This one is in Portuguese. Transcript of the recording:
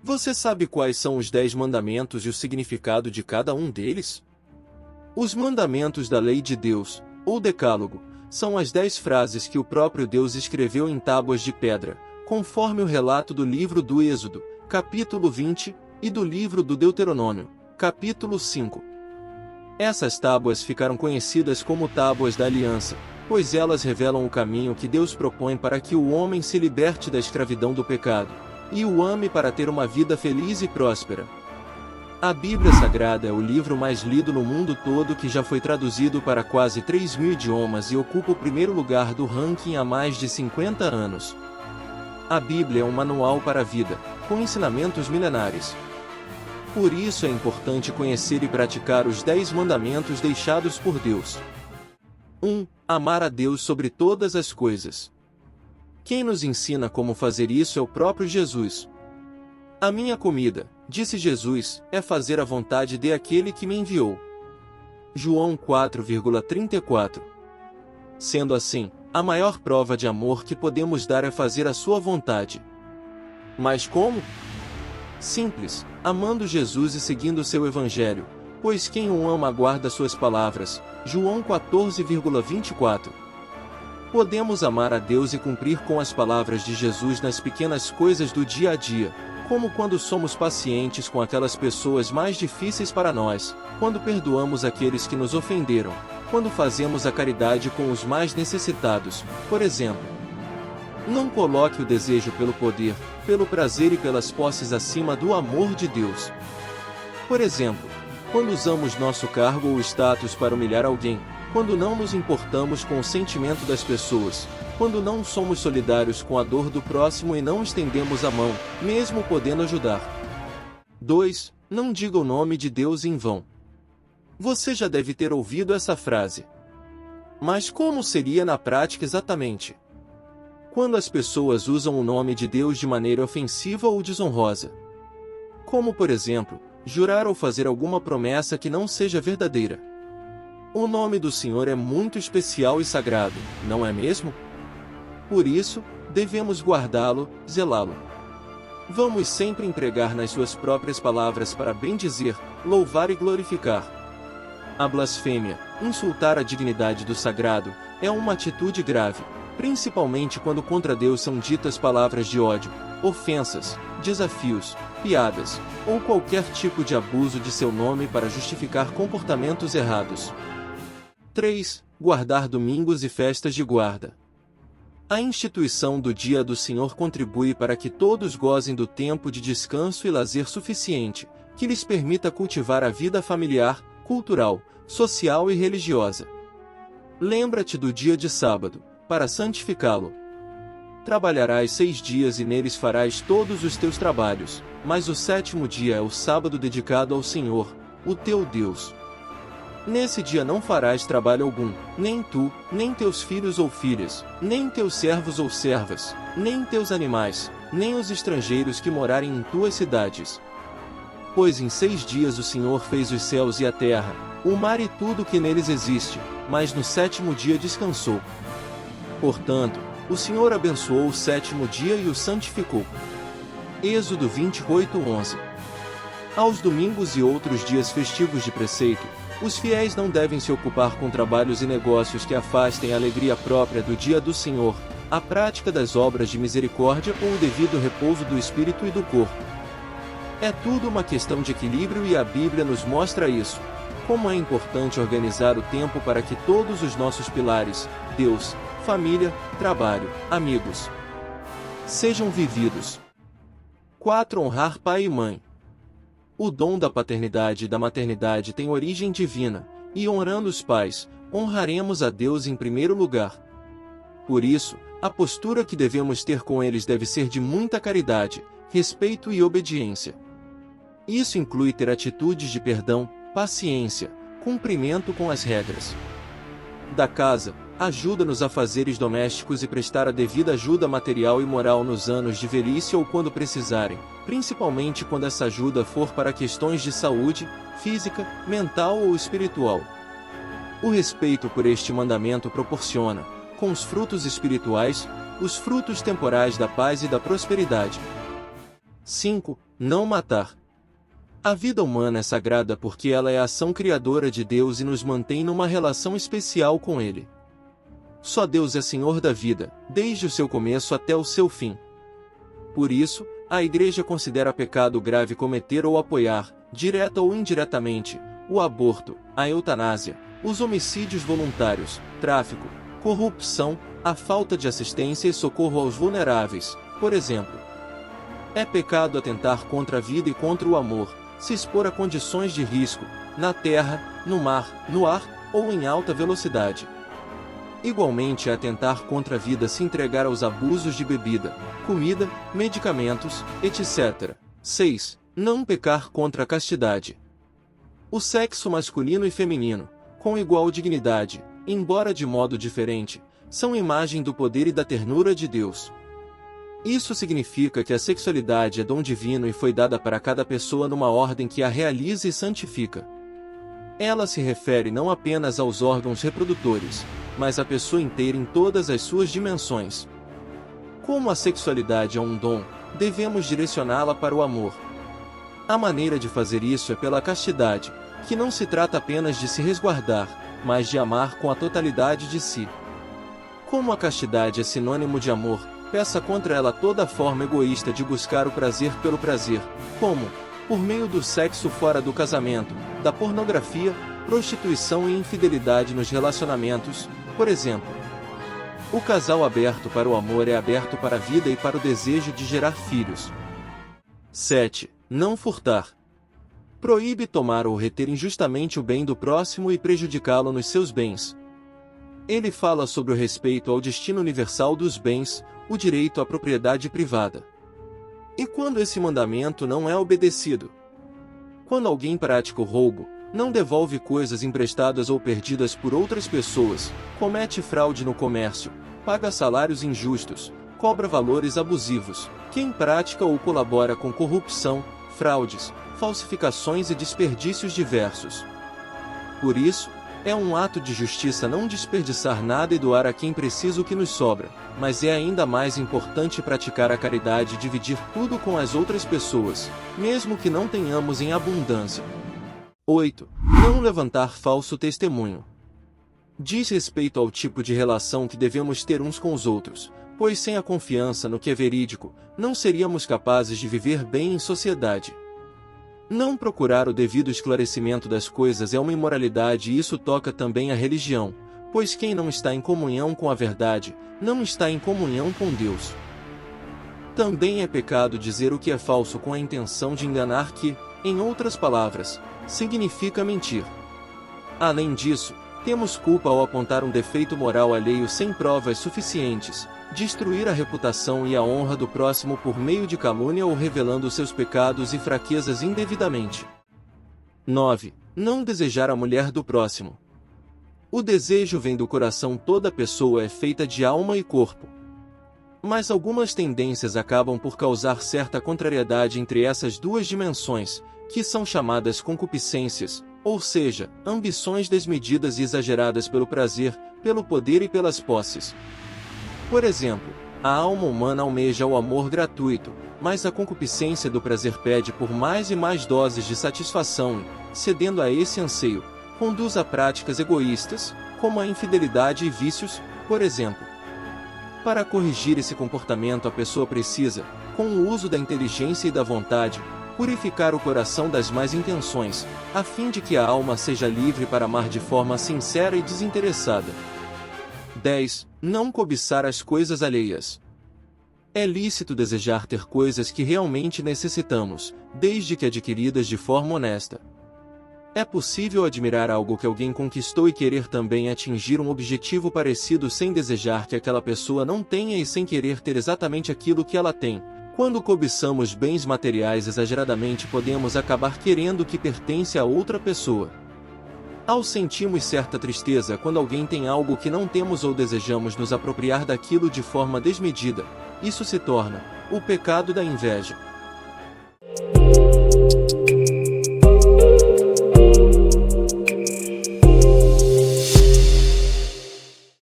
Você sabe quais são os 10 mandamentos e o significado de cada um deles? Os mandamentos da lei de Deus, ou Decálogo, são as 10 frases que o próprio Deus escreveu em tábuas de pedra, conforme o relato do livro do Êxodo, capítulo 20, e do livro do Deuteronômio, capítulo 5. Essas tábuas ficaram conhecidas como Tábuas da Aliança, pois elas revelam o caminho que Deus propõe para que o homem se liberte da escravidão do pecado, e o ame para ter uma vida feliz e próspera. A Bíblia Sagrada é o livro mais lido no mundo todo, que já foi traduzido para quase 3.000 idiomas e ocupa o primeiro lugar do ranking há mais de 50 anos. A Bíblia é um manual para a vida, com ensinamentos milenares. Por isso é importante conhecer e praticar os 10 mandamentos deixados por Deus. 1. Amar a Deus sobre todas as coisas. Quem nos ensina como fazer isso é o próprio Jesus. A minha comida, disse Jesus, é fazer a vontade daquele que me enviou. João 4,34. Sendo assim, a maior prova de amor que podemos dar é fazer a sua vontade. Mas como? Simples, amando Jesus e seguindo seu evangelho, pois quem o ama guarda suas palavras. João 14,24. Podemos amar a Deus e cumprir com as palavras de Jesus nas pequenas coisas do dia a dia, como quando somos pacientes com aquelas pessoas mais difíceis para nós, quando perdoamos aqueles que nos ofenderam, quando fazemos a caridade com os mais necessitados, por exemplo. Não coloque o desejo pelo poder, pelo prazer e pelas posses acima do amor de Deus. Por exemplo, quando usamos nosso cargo ou status para humilhar alguém, quando não nos importamos com o sentimento das pessoas, quando não somos solidários com a dor do próximo e não estendemos a mão, mesmo podendo ajudar. 2. Não diga o nome de Deus em vão. Você já deve ter ouvido essa frase. Mas como seria na prática exatamente? Quando as pessoas usam o nome de Deus de maneira ofensiva ou desonrosa. Como, por exemplo, jurar ou fazer alguma promessa que não seja verdadeira. O nome do Senhor é muito especial e sagrado, não é mesmo? Por isso, devemos guardá-lo, zelá-lo. Vamos sempre empregar nas suas próprias palavras para bendizer, louvar e glorificar. A blasfêmia, insultar a dignidade do sagrado, é uma atitude grave, principalmente quando contra Deus são ditas palavras de ódio, ofensas, desafios, piadas, ou qualquer tipo de abuso de seu nome para justificar comportamentos errados. 3. Guardar domingos e festas de guarda. A instituição do Dia do Senhor contribui para que todos gozem do tempo de descanso e lazer suficiente, que lhes permita cultivar a vida familiar, cultural, social e religiosa. Lembra-te do dia de sábado, para santificá-lo. Trabalharás 6 dias e neles farás todos os teus trabalhos, mas o 7º dia é o sábado dedicado ao Senhor, o teu Deus. Nesse dia não farás trabalho algum, nem tu, nem teus filhos ou filhas, nem teus servos ou servas, nem teus animais, nem os estrangeiros que morarem em tuas cidades. Pois em 6 dias o Senhor fez os céus e a terra, o mar e tudo que neles existe, mas no 7º dia descansou. Portanto, o Senhor abençoou o 7º dia e o santificou. Êxodo 28:11. Aos domingos e outros dias festivos de preceito, os fiéis não devem se ocupar com trabalhos e negócios que afastem a alegria própria do dia do Senhor, a prática das obras de misericórdia ou o devido repouso do espírito e do corpo. É tudo uma questão de equilíbrio e a Bíblia nos mostra isso. Como é importante organizar o tempo para que todos os nossos pilares, Deus, família, trabalho, amigos, sejam vividos. 4. Honrar pai e mãe. O dom da paternidade e da maternidade tem origem divina, e honrando os pais, honraremos a Deus em primeiro lugar. Por isso, a postura que devemos ter com eles deve ser de muita caridade, respeito e obediência. Isso inclui ter atitudes de perdão, paciência, cumprimento com as regras da casa, ajuda nos afazeres domésticos e prestar a devida ajuda material e moral nos anos de velhice ou quando precisarem, principalmente quando essa ajuda for para questões de saúde, física, mental ou espiritual. O respeito por este mandamento proporciona, com os frutos espirituais, os frutos temporais da paz e da prosperidade. 5. Não matar. A vida humana é sagrada porque ela é a ação criadora de Deus e nos mantém numa relação especial com Ele. Só Deus é Senhor da vida, desde o seu começo até o seu fim. Por isso, a Igreja considera pecado grave cometer ou apoiar, direta ou indiretamente, o aborto, a eutanásia, os homicídios voluntários, tráfico, corrupção, a falta de assistência e socorro aos vulneráveis, por exemplo. É pecado atentar contra a vida e contra o amor, se expor a condições de risco, na terra, no mar, no ar ou em alta velocidade. Igualmente é atentar contra a vida se entregar aos abusos de bebida, comida, medicamentos, etc. 6. Não pecar contra a castidade. O sexo masculino e feminino, com igual dignidade, embora de modo diferente, são imagem do poder e da ternura de Deus. Isso significa que a sexualidade é dom divino e foi dada para cada pessoa numa ordem que a realiza e santifica. Ela se refere não apenas aos órgãos reprodutores, mas à pessoa inteira em todas as suas dimensões. Como a sexualidade é um dom, devemos direcioná-la para o amor. A maneira de fazer isso é pela castidade, que não se trata apenas de se resguardar, mas de amar com a totalidade de si. Como a castidade é sinônimo de amor, peça contra ela toda forma egoísta de buscar o prazer pelo prazer, como, por meio do sexo fora do casamento, da pornografia, prostituição e infidelidade nos relacionamentos, por exemplo. O casal aberto para o amor é aberto para a vida e para o desejo de gerar filhos. 7. Não furtar. Proíbe tomar ou reter injustamente o bem do próximo e prejudicá-lo nos seus bens. Ele fala sobre o respeito ao destino universal dos bens, o direito à propriedade privada. E quando esse mandamento não é obedecido? Quando alguém pratica o roubo, não devolve coisas emprestadas ou perdidas por outras pessoas, comete fraude no comércio, paga salários injustos, cobra valores abusivos, quem pratica ou colabora com corrupção, fraudes, falsificações e desperdícios diversos. Por isso, é um ato de justiça não desperdiçar nada e doar a quem precisa o que nos sobra, mas é ainda mais importante praticar a caridade e dividir tudo com as outras pessoas, mesmo que não tenhamos em abundância. 8. Não levantar falso testemunho. Diz respeito ao tipo de relação que devemos ter uns com os outros, pois sem a confiança no que é verídico, não seríamos capazes de viver bem em sociedade. Não procurar o devido esclarecimento das coisas é uma imoralidade e isso toca também a religião, pois quem não está em comunhão com a verdade, não está em comunhão com Deus. Também é pecado dizer o que é falso com a intenção de enganar que, em outras palavras, significa mentir. Além disso, temos culpa ao apontar um defeito moral alheio sem provas suficientes, destruir a reputação e a honra do próximo por meio de calúnia ou revelando seus pecados e fraquezas indevidamente. 9. Não desejar a mulher do próximo. O desejo vem do coração, toda pessoa é feita de alma e corpo. Mas algumas tendências acabam por causar certa contrariedade entre essas duas dimensões, que são chamadas concupiscências, ou seja, ambições desmedidas e exageradas pelo prazer, pelo poder e pelas posses. Por exemplo, a alma humana almeja o amor gratuito, mas a concupiscência do prazer pede por mais e mais doses de satisfação e, cedendo a esse anseio, conduz a práticas egoístas, como a infidelidade e vícios, por exemplo. Para corrigir esse comportamento, a pessoa precisa, com o uso da inteligência e da vontade, purificar o coração das más intenções, a fim de que a alma seja livre para amar de forma sincera e desinteressada. 10. Não cobiçar as coisas alheias. É lícito desejar ter coisas que realmente necessitamos, desde que adquiridas de forma honesta. É possível admirar algo que alguém conquistou e querer também atingir um objetivo parecido sem desejar que aquela pessoa não tenha e sem querer ter exatamente aquilo que ela tem. Quando cobiçamos bens materiais exageradamente, podemos acabar querendo o que pertence a outra pessoa. Ao sentirmos certa tristeza quando alguém tem algo que não temos ou desejamos nos apropriar daquilo de forma desmedida, isso se torna o pecado da inveja.